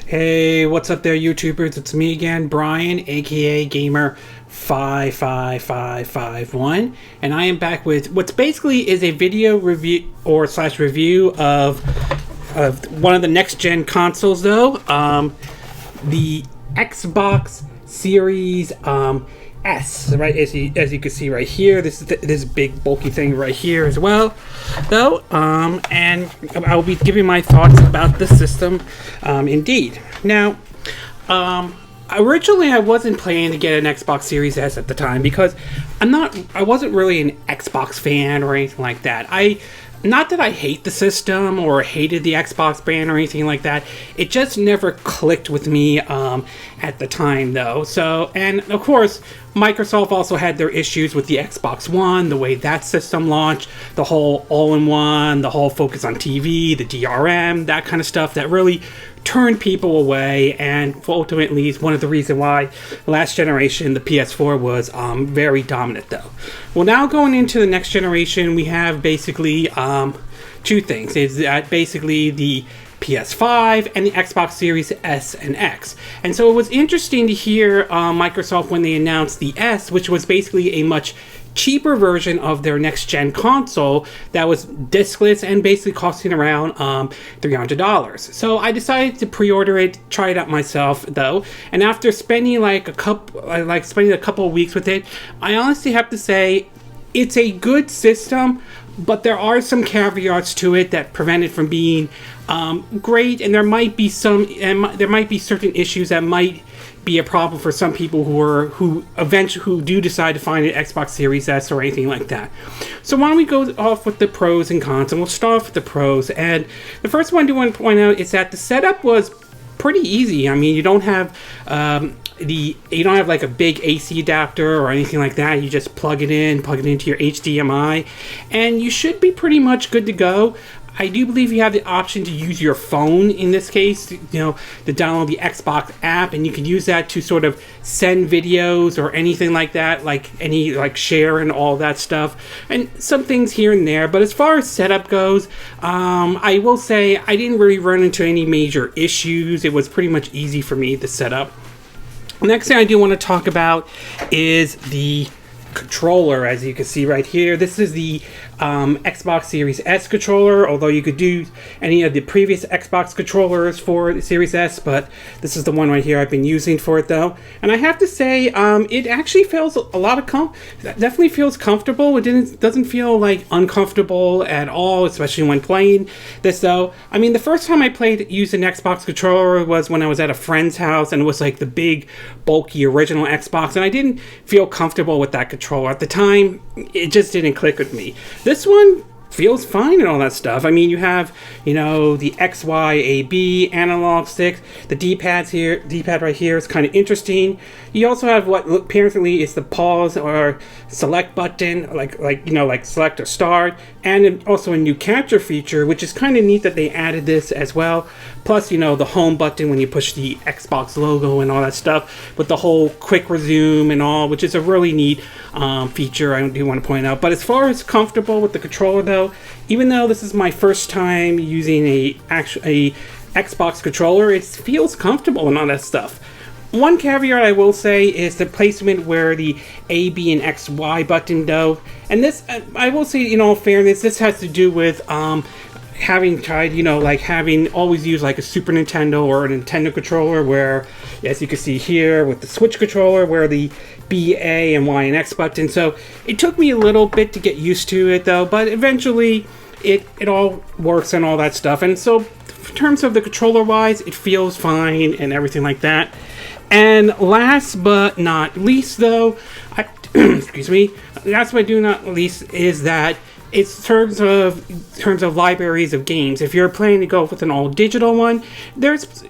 Hey, what's up there, YouTubers? It's me again, Brian, aka Gamer55551, and I am back with what's basically is a video review or slash review of one of the next gen consoles, though, the Xbox Series S, right? As you can see right here, this big bulky thing right here as well, though, and I'll be giving my thoughts about the system, indeed. Now, originally I wasn't planning to get an Xbox Series S at the time because I wasn't really an Xbox fan or anything like that. Not that I hate the system or hated the Xbox brand or anything like that. It just never clicked with me at the time, though. So, and of course, Microsoft also had their issues with the Xbox One, the way that system launched, the whole all-in-one, the whole focus on TV, the DRM, that kind of stuff that really turned people away, and ultimately is one of the reasons why last generation, the PS4, was very dominant, though. Well, now going into the next generation, we have basically two things. Is that basically the PS5 and the Xbox Series S and X. And so it was interesting to hear Microsoft when they announced the S, which was basically a much cheaper version of their next gen console that was diskless and basically costing around $300. So I decided to pre-order it, try it out myself, though, and after spending a couple of weeks with it, I honestly have to say it's a good system, but there are some caveats to it that prevent it from being great, and there might be certain issues that might be a problem for some people who do decide to find an Xbox Series S or anything like that. So why don't we go off with the pros and cons, and we'll start off with the pros. And the first one I do want to point out is that the setup was pretty easy. I mean, you don't have like a big AC adapter or anything like that. You just plug it into your HDMI, and you should be pretty much good to go. I do believe you have the option to use your phone in this case, to download the Xbox app, and you can use that to sort of send videos or anything like that, like share and all that stuff, and some things here and there. But as far as setup goes, I will say I didn't really run into any major issues. It was pretty much easy for me to set up. Next thing I do want to talk about is the controller. As you can see right here, this is the Xbox Series S controller, although you could do any of the previous Xbox controllers for the Series S, but this is the one right here I've been using for it, though. And I have to say, it actually feels definitely feels comfortable. It doesn't feel like uncomfortable at all, especially when playing this, though. I mean, the first time I used an Xbox controller was when I was at a friend's house, and it was like the big, bulky original Xbox, and I didn't feel comfortable with that controller at the time. It just didn't click with me. This one feels fine and all that stuff. I mean, you have, the X, Y, A, B analog sticks. The D-pad right here is kind of interesting. You also have what apparently is the pause or select button, like select or start, and also a new capture feature, which is kind of neat that they added this as well. Plus, the home button when you push the Xbox logo and all that stuff, with the whole quick resume and all, which is a really neat feature I do want to point out. But as far as comfortable with the controller, though, even though this is my first time using a Xbox controller, it feels comfortable and all that stuff. One caveat I will say is the placement where the A, B, and X, Y button go. And this, I will say, in all fairness, this has to do with having tried, having always used like a Super Nintendo or a Nintendo controller, where, as you can see here with the Switch controller, where the B, A, and Y and X button. So it took me a little bit to get used to it, though, but eventually it all works and all that stuff. And so in terms of the controller wise, it feels fine and everything like that. And last but not least, though, excuse me, last but not least is that it's terms of libraries of games. If you're planning to go with an all-digital one,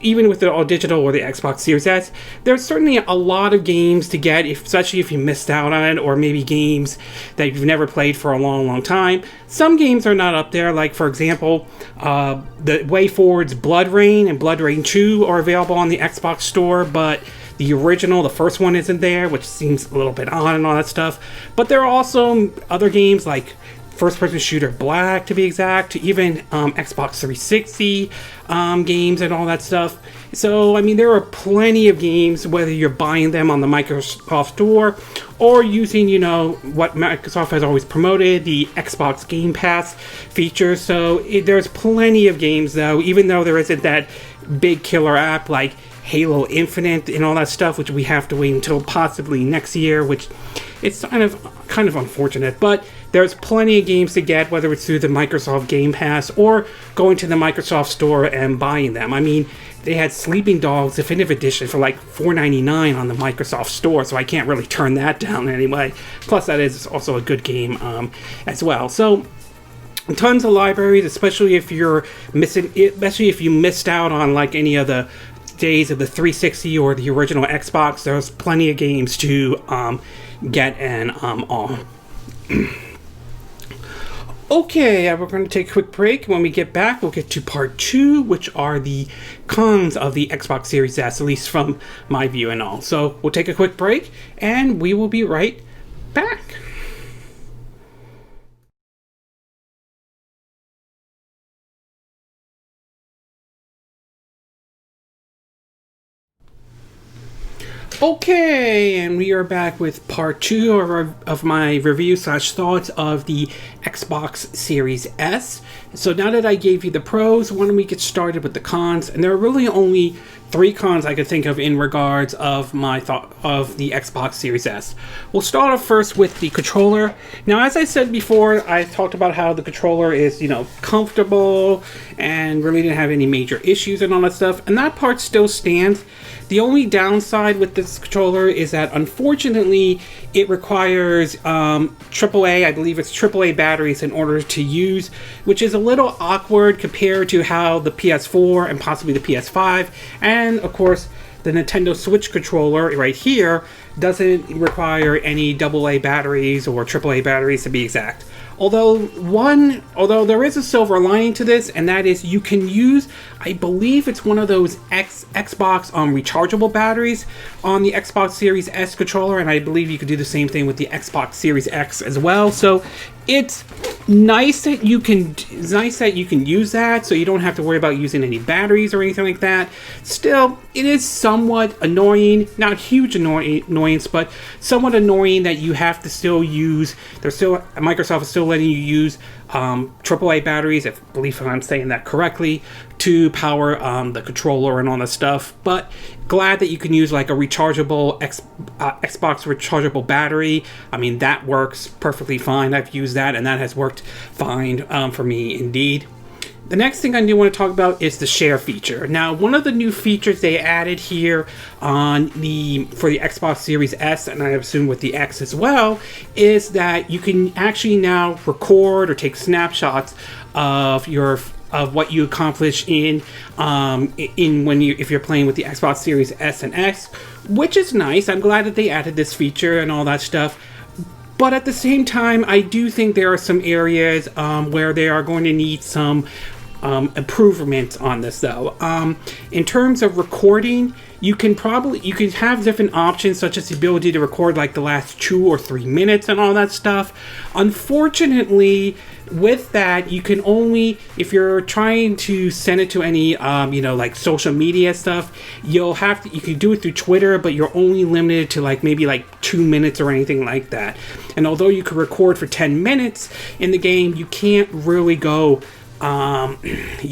even with the all-digital or the Xbox Series S, there's certainly a lot of games to get, especially if you missed out on it, or maybe games that you've never played for a long, long time. Some games are not up there, like, for example, the WayForward's Blood Rain and Blood Rain 2 are available on the Xbox Store, but the original, the first one, isn't there, which seems a little bit odd and all that stuff. But there are also other games like first-person shooter Black, to be exact, to even Xbox 360 games and all that stuff. So, I mean, there are plenty of games, whether you're buying them on the Microsoft Store or using, you know, what Microsoft has always promoted, the Xbox Game Pass feature. So, there's plenty of games, though, even though there isn't that big killer app like Halo Infinite and all that stuff, which we have to wait until possibly next year, which it's kind of unfortunate, but there's plenty of games to get, whether it's through the Microsoft Game Pass or going to the Microsoft Store and buying them. I mean, they had Sleeping Dogs Definitive Edition for like $4.99 on the Microsoft Store, so I can't really turn that down anyway. Plus, that is also a good game as well. So, tons of libraries, especially if you missed out on like any of the days of the 360 or the original Xbox. There's plenty of games to get and all. Okay, we're going to take a quick break. When we get back, we'll get to part 2, which are the cons of the Xbox Series S, at least from my view and all. So we'll take a quick break, and we will be right back. Okay, and we are back with part 2 of my review / thoughts of the Xbox Series S. So now that I gave you the pros, why don't we get started with the cons? And there are really only 3 cons I could think of in regards of my thought of the Xbox Series S. We'll start off first with the controller. Now, as I said before, I talked about how the controller is, you know, comfortable and really didn't have any major issues and all that stuff, and that part still stands. The only downside with this controller is that, unfortunately, it requires AAA, I believe it's AAA batteries in order to use, which is a little awkward compared to how the PS4 and possibly the PS5, and of course the Nintendo Switch controller right here doesn't require any AA batteries or AAA batteries, to be exact. Although there is a silver lining to this, and that is you can use, I believe it's one of those Xbox rechargeable batteries on the Xbox Series S controller, and I believe you could do the same thing with the Xbox Series X as well. So it's nice that you can use that, so you don't have to worry about using any batteries or anything like that. Still, it is somewhat annoying, not huge annoyance, but somewhat annoying that you have to still use. Microsoft is still letting you use AAA batteries, I believe I'm saying that correctly, to power the controller and all that stuff. But glad that you can use like a rechargeable Xbox rechargeable battery. I mean, that works perfectly fine. I've used that, and that has worked fine for me indeed. The next thing I do want to talk about is the share feature. Now, one of the new features they added here for the Xbox Series S, and I assume with the X as well, is that you can actually now record or take snapshots of what you accomplish if you're playing with the Xbox Series S and X, which is nice. I'm glad that they added this feature and all that stuff. But at the same time, I do think there are some areas where they are going to need some improvements on this, though. In terms of recording, you can have different options, such as the ability to record like the last 2 or 3 minutes and all that stuff. Unfortunately, with that, you can only, if you're trying to send it to any like social media stuff, you can do it through Twitter, but you're only limited to maybe 2 minutes or anything like that. And although you could record for 10 minutes in the game, you can't really you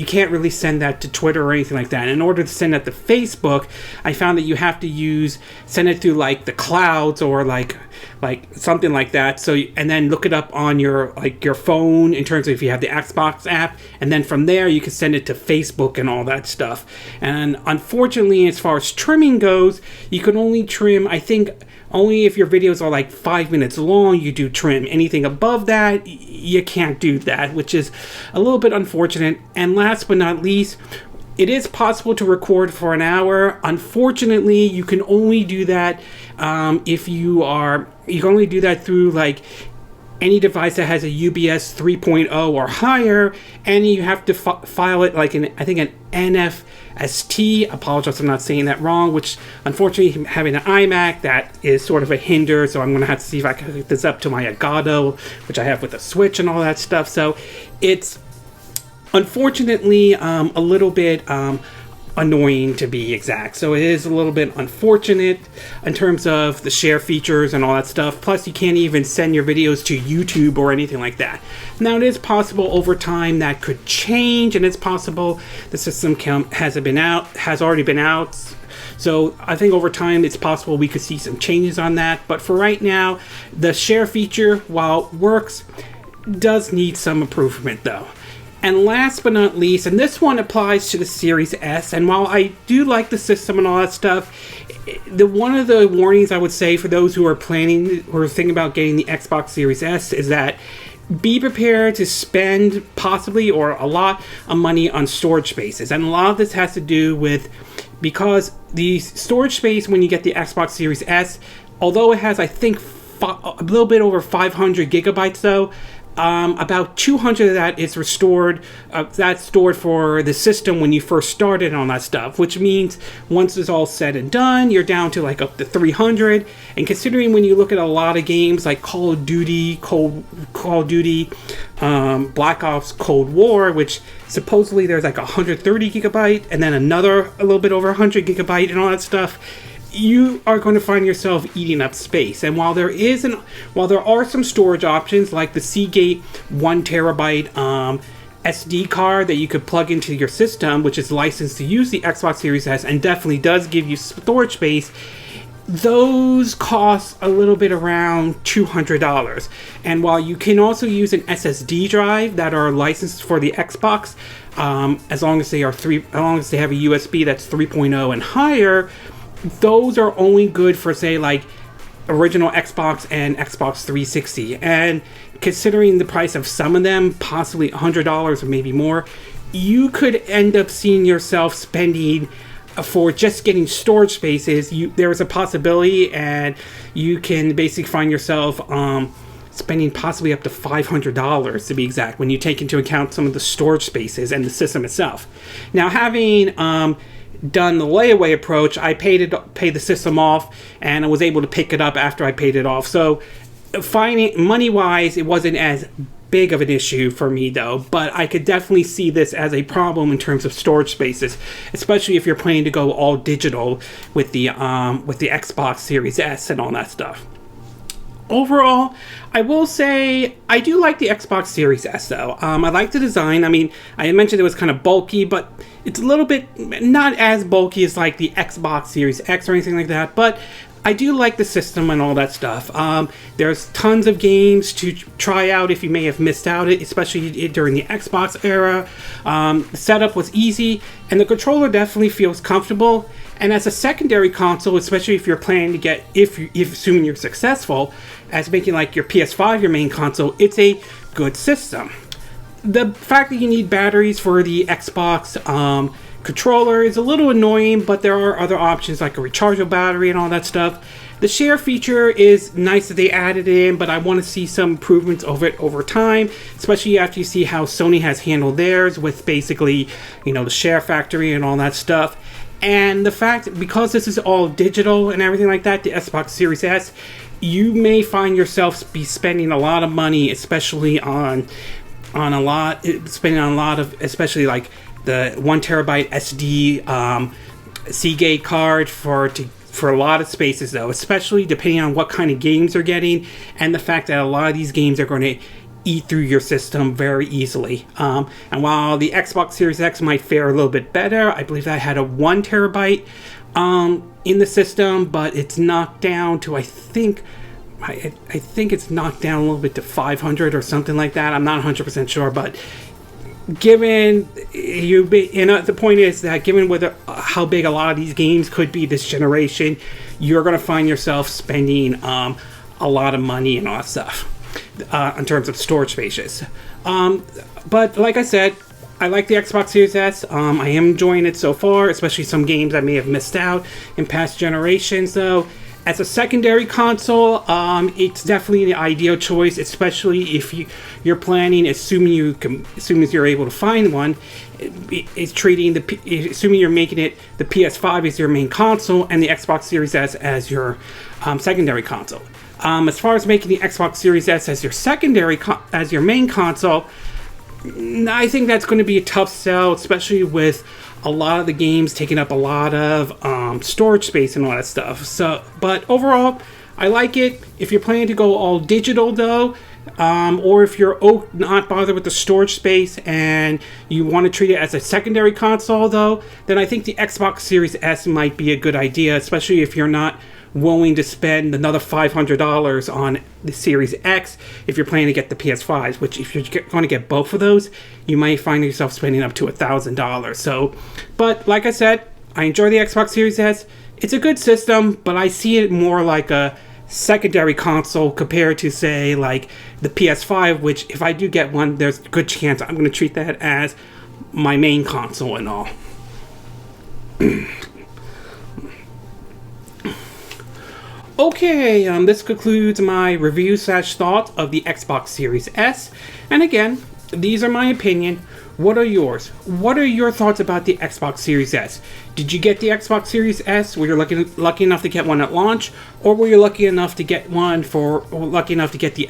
can't really send that to Twitter or anything like that. In order to send that to Facebook, I found that you have to send it through the clouds or like something like that. So, and then look it up on your phone in terms of if you have the Xbox app, and then from there you can send it to Facebook and all that stuff. And unfortunately, as far as trimming goes, you can only trim, I think, only if your videos are 5 minutes long, you do trim. Anything above that, you can't do that, which is a little bit unfortunate. And last but not least, it is possible to record for an hour. Unfortunately, you can only do that you can only do that through any device that has a UBS 3.0 or higher, and you have to file it like I think an NFST. Apologize, I'm not saying that wrong. Which unfortunately, having an iMac, that is sort of a hinder. So I'm going to have to see if I can hook this up to my Elgato, which I have with a Switch and all that stuff. So it's unfortunately a little bit annoying, to be exact. So it is a little bit unfortunate in terms of the share features and all that stuff. Plus, you can't even send your videos to YouTube or anything like that. Now, it is possible over time that could change, and it's possible the system has already been out. So I think over time it's possible we could see some changes on that. But for right now, the share feature, while it works, does need some improvement though. And last but not least, and this one applies to the Series S, and while I do like the system and all that stuff, one of the warnings I would say for those who are planning or thinking about getting the Xbox Series S is that be prepared to spend possibly or a lot of money on storage spaces. And a lot of this has to do with, because the storage space when you get the Xbox Series S, although it has, I think, a little bit over 500 gigabytes though, about 200 of that is restored. That's stored for the system when you first started and all that stuff, which means once it's all said and done, you're down to like up to 300. And considering when you look at a lot of games like Call of Duty, Black Ops Cold War, which supposedly there's like 130 gigabyte and then another a little bit over 100 gigabyte and all that stuff, you are going to find yourself eating up space. And while there are some storage options like the Seagate 1 terabyte SD card that you could plug into your system, which is licensed to use the Xbox Series S and definitely does give you storage space, those cost a little bit around $200. And while you can also use an SSD drive that are licensed for the Xbox, as long as they have a USB that's 3.0 and higher, those are only good for, say, like original Xbox and Xbox 360. And considering the price of some of them, possibly $100 or maybe more, you could end up seeing yourself spending for just getting storage spaces. There is a possibility, and you can basically find yourself spending possibly up to $500 to be exact, when you take into account some of the storage spaces and the system itself. Now, having done the layaway approach, I paid the system off, and I was able to pick it up after I paid it off. So finding money-wise, it wasn't as big of an issue for me though, but I could definitely see this as a problem in terms of storage spaces, especially if you're planning to go all digital with the Xbox Series S and all that stuff. Overall, I will say I do like the Xbox Series S though. I like the design. I mean, I mentioned it was kind of bulky, but it's a little bit not as bulky as like the Xbox Series X or anything like that, but I do like the system and all that stuff. There's tons of games to try out if you may have missed out, especially during the Xbox era. The setup was easy, and the controller definitely feels comfortable. And as a secondary console, especially if you're planning to get, if assuming you're successful, as making like your PS5 your main console, it's a good system. The fact that you need batteries for the Xbox controller is a little annoying, but there are other options like a rechargeable battery and all that stuff. The share feature is nice that they added in, but I want to see some improvements over time, especially after you see how Sony has handled theirs with basically, the share factory and all that stuff. And the fact, because this is all digital and everything like that, the Xbox Series S, you may find yourself be spending a lot of money, especially especially like the 1 terabyte SD Seagate card for a lot of spaces though, especially depending on what kind of games you're getting, and the fact that a lot of these games are going to eat through your system very easily. And while the Xbox Series X might fare a little bit better, I believe that had a 1 terabyte in the system, but it's knocked down to, I think it's knocked down a little bit to 500 or something like that. I'm not 100% sure, but given the point is that given how big a lot of these games could be this generation, you're going to find yourself spending a lot of money and all that stuff in terms of storage spaces. But like I said, I like the Xbox Series S. I am enjoying it so far, especially some games I may have missed out in past generations though. As a secondary console, it's definitely the ideal choice, especially if you're planning, assuming you're able to find one, assuming you're making it the PS5 as your main console and the Xbox Series S as your secondary console. As far as making the Xbox Series S as your as your main console, I think that's going to be a tough sell, especially with a lot of the games taking up a lot of storage space and all that stuff. So, but overall, I like it. If you're planning to go all digital though, or if you're not bothered with the storage space and you want to treat it as a secondary console though, then I think the Xbox Series S might be a good idea, especially if you're not willing to spend another $500 on the Series X if you're planning to get the PS5, which if you're going to get both of those, you might find yourself spending up to $1,000. So, but like I said, I enjoy the Xbox Series S. It's a good system, but I see it more like a secondary console compared to, say, like the PS5, which if I do get one, there's a good chance I'm going to treat that as my main console and all. Okay, this concludes my review / thoughts of the Xbox Series S. And again, these are my opinion. What are yours? What are your thoughts about the Xbox Series S? Did you get the Xbox Series S? Were you lucky enough to get one at launch? Or were you lucky enough to get the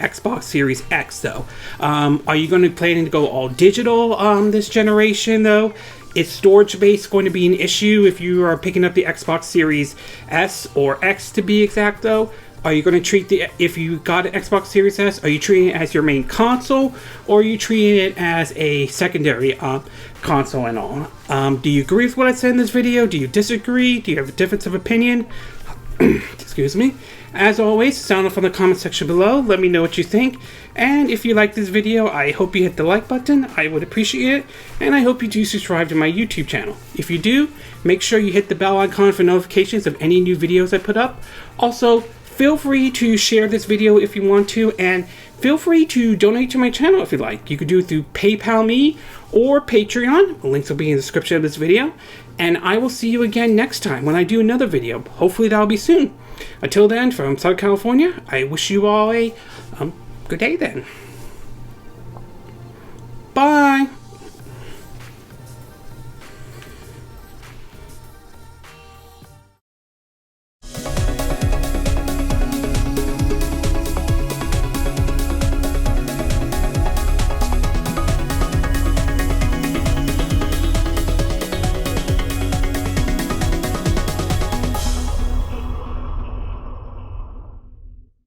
Xbox Series X though? Are you going to be planning to go all digital this generation though? Is storage space going to be an issue if you are picking up the Xbox Series S or X to be exact though? Are you going to if you got an Xbox Series S, are you treating it as your main console or are you treating it as a secondary console and all? Do you agree with what I said in this video? Do you disagree? Do you have a difference of opinion? Excuse me. As always, sound off in the comment section below. Let me know what you think. And if you like this video, I hope you hit the like button. I would appreciate it. And I hope you do subscribe to my YouTube channel. If you do, make sure you hit the bell icon for notifications of any new videos I put up. Also, feel free to share this video if you want to, and feel free to donate to my channel if you like. You could do it through PayPal me or Patreon. The links will be in the description of this video. And I will see you again next time when I do another video. Hopefully that'll be soon. Until then, from Southern California, I wish you all a good day then.